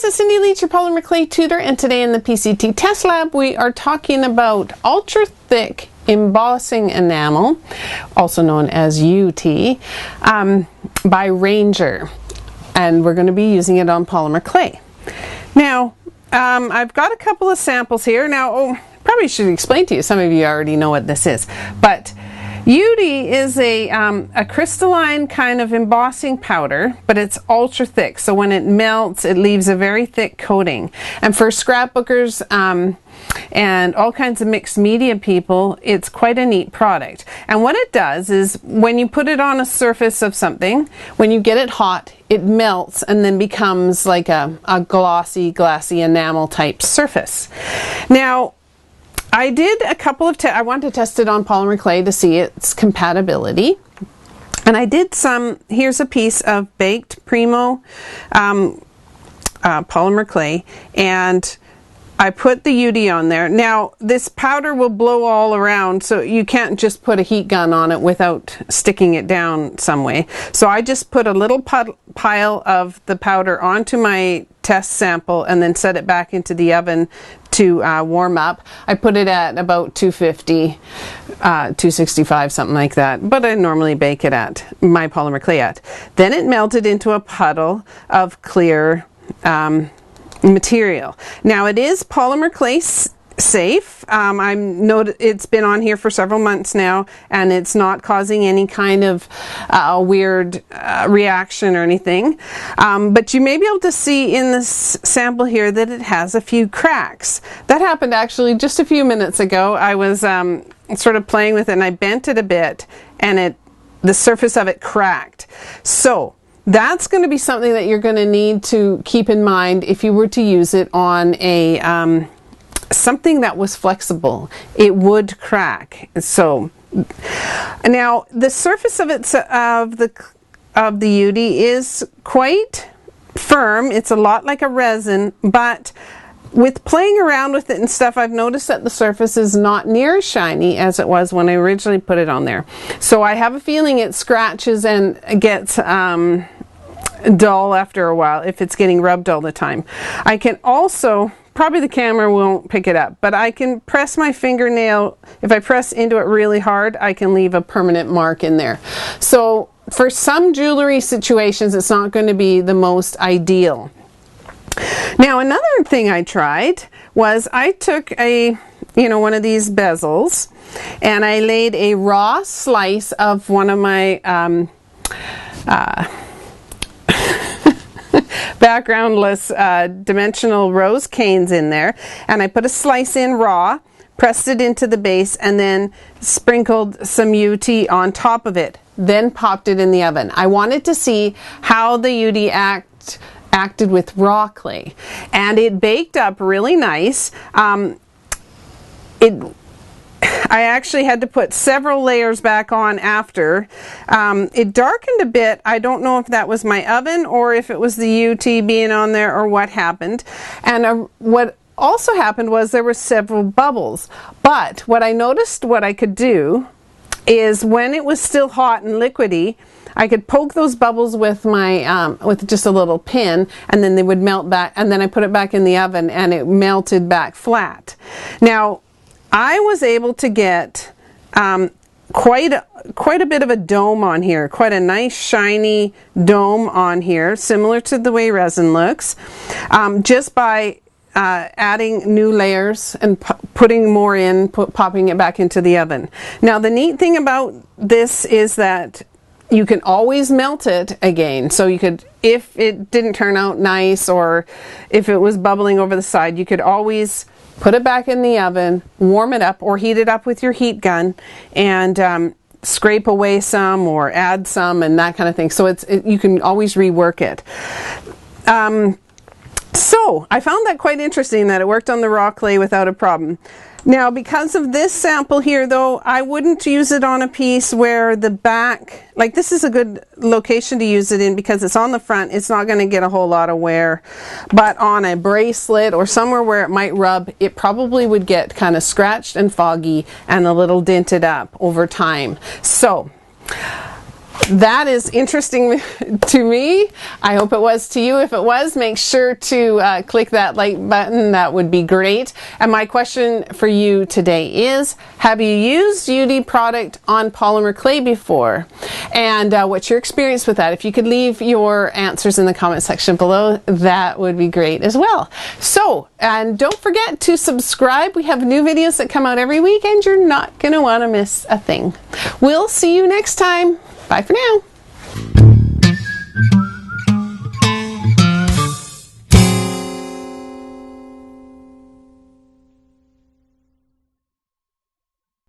guys, it's Cindy Leach, your polymer clay tutor, and today in the PCT test lab we are talking about ultra thick embossing enamel, also known as UTEE, by Ranger, and we're going to be using it on polymer clay. Now I've got a couple of samples here. Now probably should explain to you, some of you already know what this is, but UTEE is a crystalline kind of embossing powder, but it's ultra thick, so when it melts it leaves a very thick coating. And for scrapbookers and all kinds of mixed media people, it's quite a neat product. And what it does is when you put it on a surface of something, when you get it hot, it melts and then becomes like a glossy enamel type surface. Now I did a couple of I wanted to test it on polymer clay to see its compatibility, and I did some. Here's a piece of baked Premo polymer clay, and I put the UTEE on there. Now this powder will blow all around, so you can't just put a heat gun on it without sticking it down some way. So I just put a little pile of the powder onto my test sample and then set it back into the oven to warm up. I put it at about 250, 265, something like that, but I normally bake it at my polymer clay at. Then it melted into a puddle of clear material. Now it is polymer clay safe. It's been on here for several months now, and it's not causing any kind of weird reaction or anything. But you may be able to see in this sample here that it has a few cracks. That happened actually just a few minutes ago. I was sort of playing with it and I bent it a bit, and the surface of it cracked. So that's going to be something that you're going to need to keep in mind if you were to use it on a something that was flexible. It would crack. So now the surface of the UTEE is quite firm. It's a lot like a resin, but with playing around with it and stuff, I've noticed that the surface is not near as shiny as it was when I originally put it on there. So I have a feeling it scratches and gets dull after a while if it's getting rubbed all the time. I can also, probably the camera won't pick it up, but I can press my fingernail. If I press into it really hard, I can leave a permanent mark in there. So for some jewelry situations, it's not going to be the most ideal. Now another thing I tried was I took one of these bezels and I laid a raw slice of one of my backgroundless dimensional rose canes in there, and I put a slice in raw, pressed it into the base, and then sprinkled some UTEE on top of it, then popped it in the oven. I wanted to see how the UTEE acted with raw clay, and it baked up really nice. I actually had to put several layers back on after. It darkened a bit. I don't know if that was my oven or if it was the UTEE being on there or what happened. And what also happened was there were several bubbles. But what I noticed what I could do is when it was still hot and liquidy, I could poke those bubbles with my with just a little pin, and then they would melt back, and then I put it back in the oven and it melted back flat. Now I was able to get quite a bit of a dome on here, quite a nice shiny dome on here, similar to the way resin looks, just by adding new layers and putting more in, popping it back into the oven. Now the neat thing about this is that you can always melt it again. So you could, if it didn't turn out nice or if it was bubbling over the side, you could always put it back in the oven, warm it up, or heat it up with your heat gun, and scrape away some or add some and that kind of thing. So you can always rework it. So I found that quite interesting that it worked on the raw clay without a problem. Now because of this sample here though, I wouldn't use it on a piece where the back, like this is a good location to use it in because it's on the front, it's not going to get a whole lot of wear. But on a bracelet or somewhere where it might rub, it probably would get kind of scratched and foggy and a little dented up over time. So that is interesting to me. I hope it was to you. If it was, make sure to click that like button. That would be great. And my question for you today is, have you used UTEE product on polymer clay before? And what's your experience with that? If you could leave your answers in the comment section below, that would be great as well. So, and don't forget to subscribe. We have new videos that come out every week and you're not going to want to miss a thing. We'll see you next time. Bye for now.